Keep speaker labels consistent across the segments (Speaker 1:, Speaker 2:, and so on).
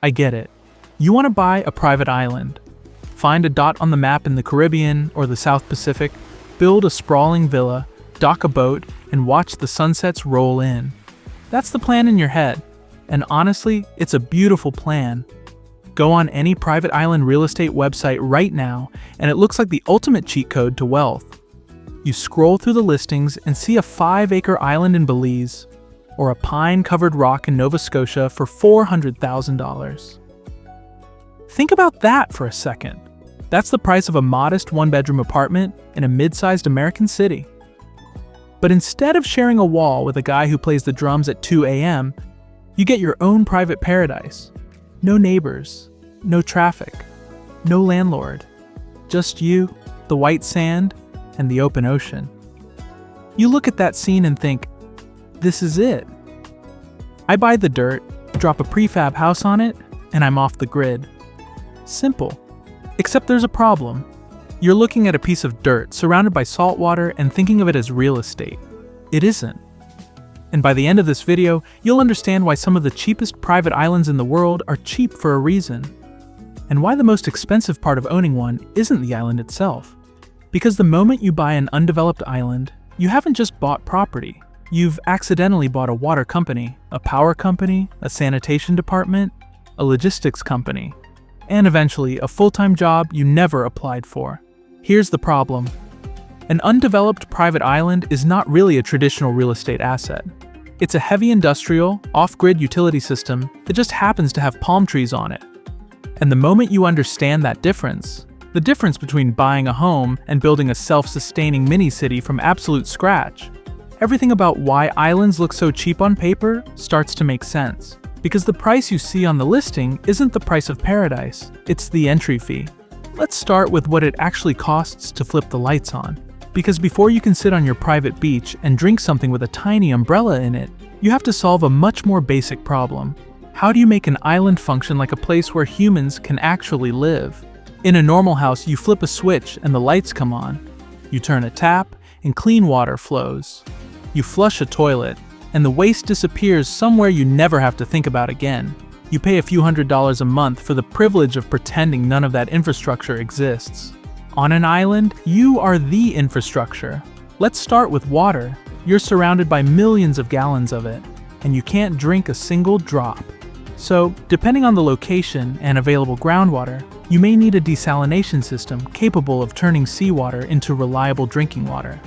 Speaker 1: I get it. You want to buy a private island. Find a dot on the map in the Caribbean or the South Pacific, build a sprawling villa, dock a boat, and watch the sunsets roll in. That's the plan in your head. And honestly, it's a beautiful plan. Go on any private island real estate website right now, and it looks like the ultimate cheat code to wealth. You scroll through the listings and see a 5-acre island in Belize, or a pine-covered rock in Nova Scotia for $400,000. Think about that for a second. That's the price of a modest one-bedroom apartment in a mid-sized American city. But instead of sharing a wall with a guy who plays the drums at 2 a.m., you get your own private paradise. No neighbors, no traffic, no landlord. Just you, the white sand, and the open ocean. You look at that scene and think, this is it. I buy the dirt, drop a prefab house on it, and I'm off the grid. Simple. Except there's a problem. You're looking at a piece of dirt surrounded by saltwater and thinking of it as real estate. It isn't. And by the end of this video, you'll understand why some of the cheapest private islands in the world are cheap for a reason. And why the most expensive part of owning one isn't the island itself. Because the moment you buy an undeveloped island, you haven't just bought property. You've accidentally bought a water company, a power company, a sanitation department, a logistics company, and eventually a full-time job you never applied for. Here's the problem. An undeveloped private island is not really a traditional real estate asset. It's a heavy industrial, off-grid utility system that just happens to have palm trees on it. And the moment you understand that difference, the difference between buying a home and building a self-sustaining mini-city from absolute scratch, everything about why islands look so cheap on paper starts to make sense. Because the price you see on the listing isn't the price of paradise, it's the entry fee. Let's start with what it actually costs to flip the lights on. Because before you can sit on your private beach and drink something with a tiny umbrella in it, you have to solve a much more basic problem. How do you make an island function like a place where humans can actually live? In a normal house, you flip a switch and the lights come on. You turn a tap and clean water flows. You flush a toilet and the waste disappears somewhere you never have to think about again. You pay a few $100s a month for the privilege of pretending none of that infrastructure exists. On an island, you are the infrastructure. Let's start with water. You're surrounded by millions of gallons of it, and you can't drink a single drop. So, depending on the location and available groundwater, you may need a desalination system capable of turning seawater into reliable drinking water.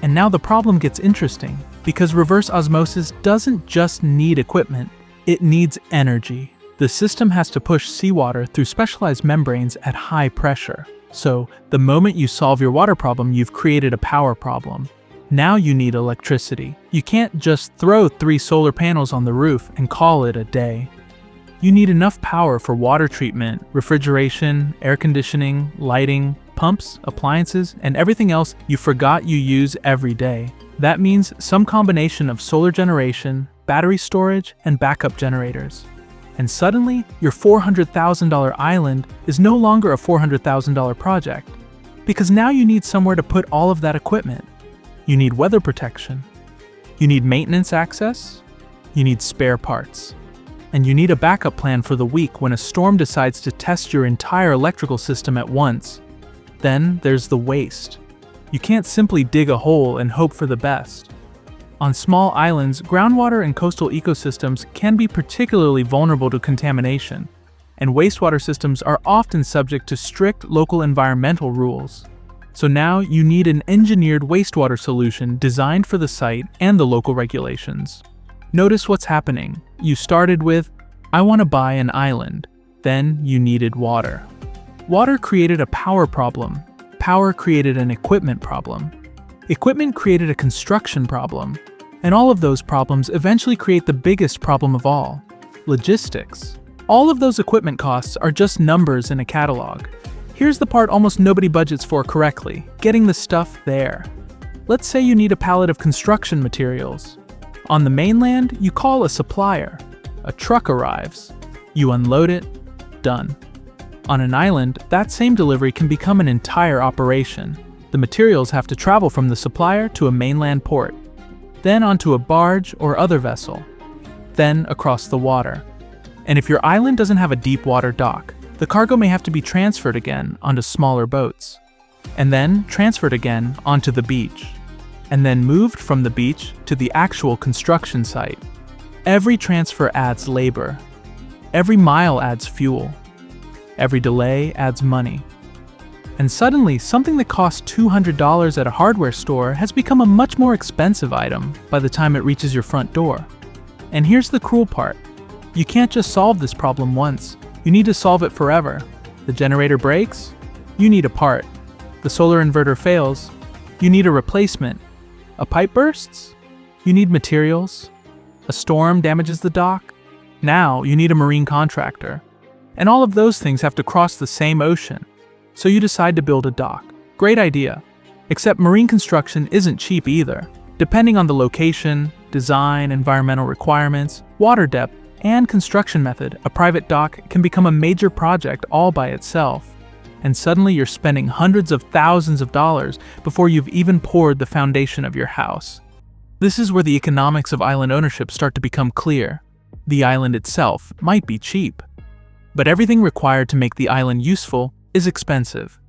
Speaker 1: And now the problem gets interesting, because reverse osmosis doesn't just need equipment, it needs energy. The system has to push seawater through specialized membranes at high pressure. So, the moment you solve your water problem, you've created a power problem. Now you need electricity. You can't just throw 3 solar panels on the roof and call it a day. You need enough power for water treatment, refrigeration, air conditioning, lighting, pumps, appliances, and everything else you forgot you use every day. That means some combination of solar generation, battery storage, and backup generators. And suddenly, your $400,000 island is no longer a $400,000 project, because now you need somewhere to put all of that equipment. You need weather protection. You need maintenance access. You need spare parts. And you need a backup plan for the week when a storm decides to test your entire electrical system at once. Then there's the waste. You can't simply dig a hole and hope for the best. On small islands, groundwater and coastal ecosystems can be particularly vulnerable to contamination, and wastewater systems are often subject to strict local environmental rules. So now you need an engineered wastewater solution designed for the site and the local regulations. Notice what's happening. You started with, I want to buy an island. Then you needed water. Water created a power problem. Power created an equipment problem. Equipment created a construction problem. And all of those problems eventually create the biggest problem of all, logistics. All of those equipment costs are just numbers in a catalog. Here's the part almost nobody budgets for correctly, getting the stuff there. Let's say you need a pallet of construction materials. On the mainland, you call a supplier. A truck arrives. You unload it. Done. On an island, that same delivery can become an entire operation. The materials have to travel from the supplier to a mainland port, then onto a barge or other vessel, then across the water. And if your island doesn't have a deep water dock, the cargo may have to be transferred again onto smaller boats, and then transferred again onto the beach, and then moved from the beach to the actual construction site. Every transfer adds labor. Every mile adds fuel. Every delay adds money. And suddenly, something that costs $200 at a hardware store has become a much more expensive item by the time it reaches your front door. And here's the cruel part. You can't just solve this problem once. You need to solve it forever. The generator breaks? You need a part. The solar inverter fails? You need a replacement. A pipe bursts? You need materials. A storm damages the dock? Now you need a marine contractor. And all of those things have to cross the same ocean. So you decide to build a dock. Great idea. Except marine construction isn't cheap either. Depending on the location, design, environmental requirements, water depth, and construction method, a private dock can become a major project all by itself. And suddenly you're spending hundreds of thousands of dollars before you've even poured the foundation of your house. This is where the economics of island ownership start to become clear. The island itself might be cheap, but everything required to make the island useful is expensive.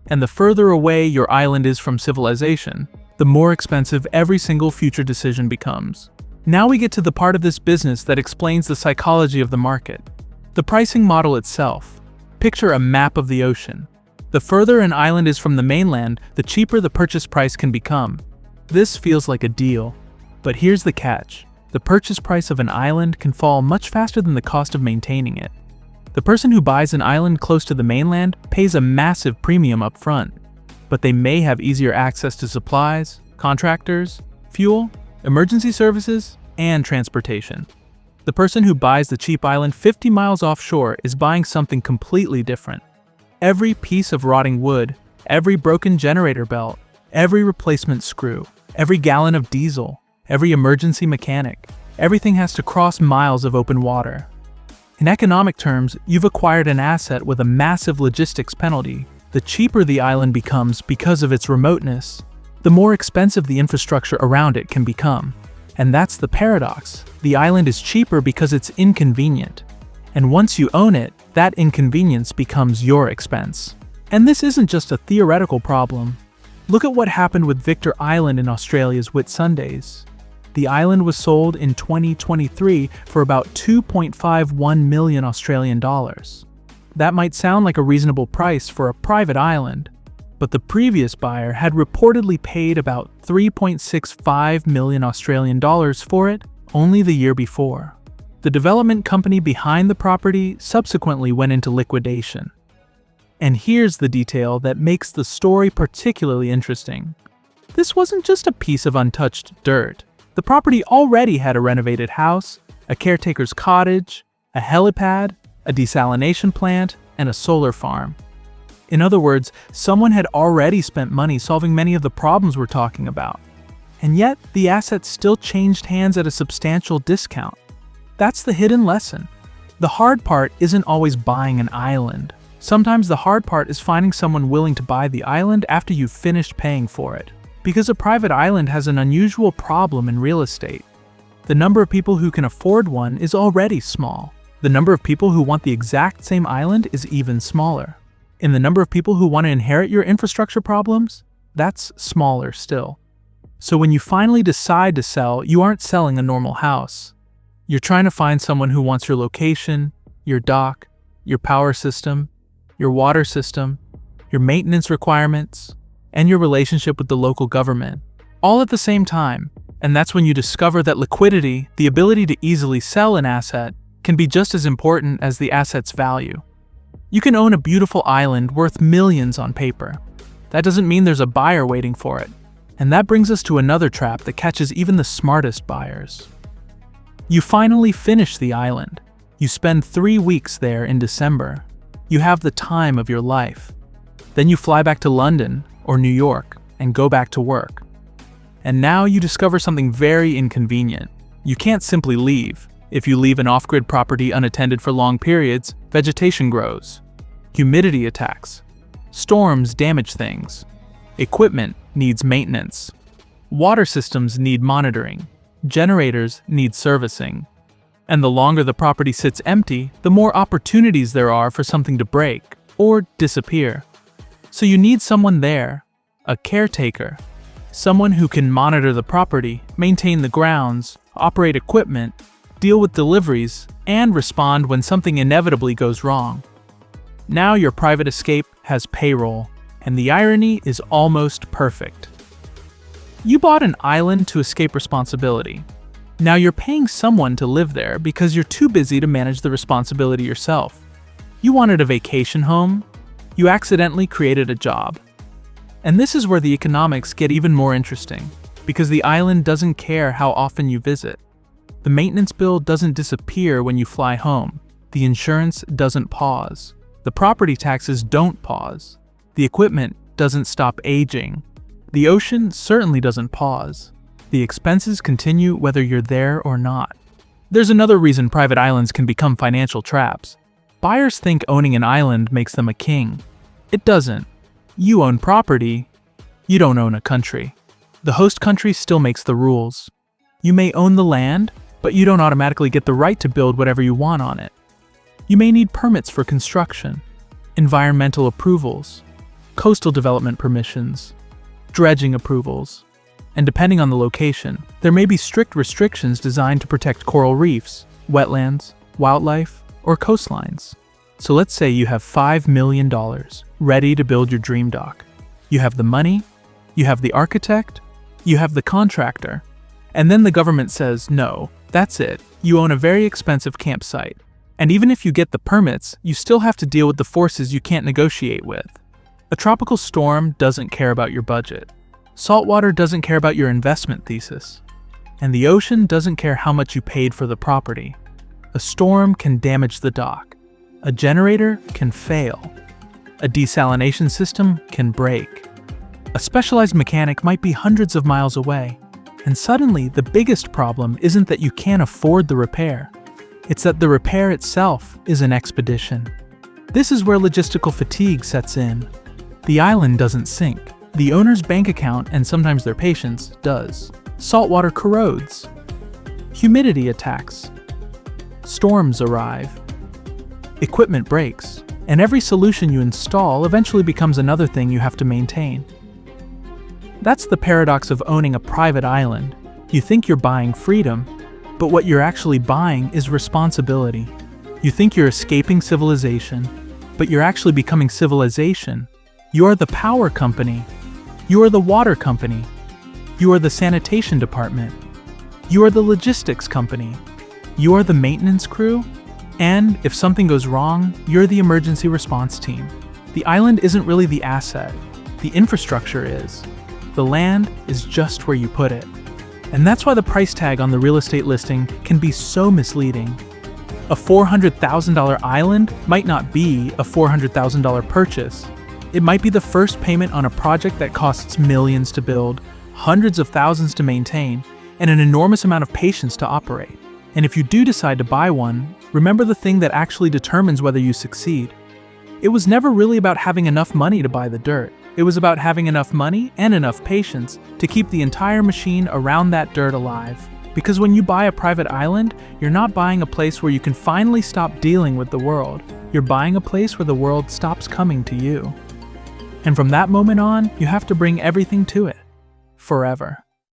Speaker 1: And the further away your island is from civilization, the more expensive every single future decision becomes. Now we get to the part of this business that explains the psychology of the market. The pricing model itself. Picture a map of the ocean. The further an island is from the mainland, the cheaper the purchase price can become. This feels like a deal. But here's the catch. The purchase price of an island can fall much faster than the cost of maintaining it. The person who buys an island close to the mainland pays a massive premium up front, but they may have easier access to supplies, contractors, fuel, emergency services, and transportation. The person who buys the cheap island 50 miles offshore is buying something completely different. Every piece of rotting wood, every broken generator belt, every replacement screw, every gallon of diesel, every emergency mechanic, everything has to cross miles of open water. In economic terms, you've acquired an asset with a massive logistics penalty. The cheaper the island becomes because of its remoteness, the more expensive the infrastructure around it can become. And that's the paradox. The island is cheaper because it's inconvenient. And once you own it, that inconvenience becomes your expense. And this isn't just a theoretical problem. Look at what happened with Victor Island in Australia's Whitsundays. The island was sold in 2023 for about 2.51 million Australian dollars. That might sound like a reasonable price for a private island, but the previous buyer had reportedly paid about 3.65 million Australian dollars for it only the year before. The development company behind the property subsequently went into liquidation. And here's the detail that makes the story particularly interesting. This wasn't just a piece of untouched dirt. The property already had a renovated house, a caretaker's cottage, a helipad, a desalination plant, and a solar farm. In other words, someone had already spent money solving many of the problems we're talking about. And yet, the assets still changed hands at a substantial discount. That's the hidden lesson. The hard part isn't always buying an island. Sometimes the hard part is finding someone willing to buy the island after you've finished paying for it. Because a private island has an unusual problem in real estate. The number of people who can afford one is already small. The number of people who want the exact same island is even smaller. And the number of people who want to inherit your infrastructure problems, that's smaller still. So when you finally decide to sell, you aren't selling a normal house. You're trying to find someone who wants your location, your dock, your power system, your water system, your maintenance requirements, and your relationship with the local government, all at the same time. And that's when you discover that liquidity, the ability to easily sell an asset, can be just as important as the asset's value. You can own a beautiful island worth millions on paper. That doesn't mean there's a buyer waiting for it. And that brings us to another trap that catches even the smartest buyers. You finally finish the island. You spend 3 weeks there in December. You have the time of your life. Then you fly back to London or New York and go back to work. And now you discover something very inconvenient. You can't simply leave. If you leave an off-grid property unattended for long periods, vegetation grows. Humidity attacks. Storms damage things. Equipment needs maintenance. Water systems need monitoring. Generators need servicing. And the longer the property sits empty, the more opportunities there are for something to break or disappear. So you need someone there, a caretaker, someone who can monitor the property, maintain the grounds, operate equipment, deal with deliveries, and respond when something inevitably goes wrong. Now your private escape has payroll, and the irony is almost perfect. You bought an island to escape responsibility. Now you're paying someone to live there because you're too busy to manage the responsibility yourself. You wanted a vacation home? You accidentally created a job. And this is where the economics get even more interesting, because the island doesn't care how often you visit. The maintenance bill doesn't disappear when you fly home. The insurance doesn't pause. The property taxes don't pause. The equipment doesn't stop aging. The ocean certainly doesn't pause. The expenses continue whether you're there or not. There's another reason private islands can become financial traps. Buyers think owning an island makes them a king. It doesn't. You own property. You don't own a country. The host country still makes the rules. You may own the land, but you don't automatically get the right to build whatever you want on it. You may need permits for construction, environmental approvals, coastal development permissions, dredging approvals, and depending on the location, there may be strict restrictions designed to protect coral reefs, wetlands, wildlife, or coastlines. So let's say you have $5 million ready to build your dream dock. You have the money, you have the architect, you have the contractor, and then the government says, no, that's it, you own a very expensive campsite. And even if you get the permits, you still have to deal with the forces you can't negotiate with. A tropical storm doesn't care about your budget. Saltwater doesn't care about your investment thesis. And the ocean doesn't care how much you paid for the property. A storm can damage the dock. A generator can fail. A desalination system can break. A specialized mechanic might be hundreds of miles away. And suddenly, the biggest problem isn't that you can't afford the repair. It's that the repair itself is an expedition. This is where logistical fatigue sets in. The island doesn't sink. The owner's bank account, and sometimes their patience, does. Saltwater corrodes. Humidity attacks. Storms arrive. Equipment breaks. And every solution you install eventually becomes another thing you have to maintain. That's the paradox of owning a private island. You think you're buying freedom, but what you're actually buying is responsibility. You think you're escaping civilization, but you're actually becoming civilization. You are the power company. You are the water company. You are the sanitation department. You are the logistics company. You are the maintenance crew. And if something goes wrong, you're the emergency response team. The island isn't really the asset. The infrastructure is. The land is just where you put it. And that's why the price tag on the real estate listing can be so misleading. A $400,000 island might not be a $400,000 purchase. It might be the first payment on a project that costs millions to build, hundreds of thousands to maintain, and an enormous amount of patience to operate. And if you do decide to buy one, remember the thing that actually determines whether you succeed. It was never really about having enough money to buy the dirt. It was about having enough money and enough patience to keep the entire machine around that dirt alive. Because when you buy a private island, you're not buying a place where you can finally stop dealing with the world. You're buying a place where the world stops coming to you. And from that moment on, you have to bring everything to it. Forever.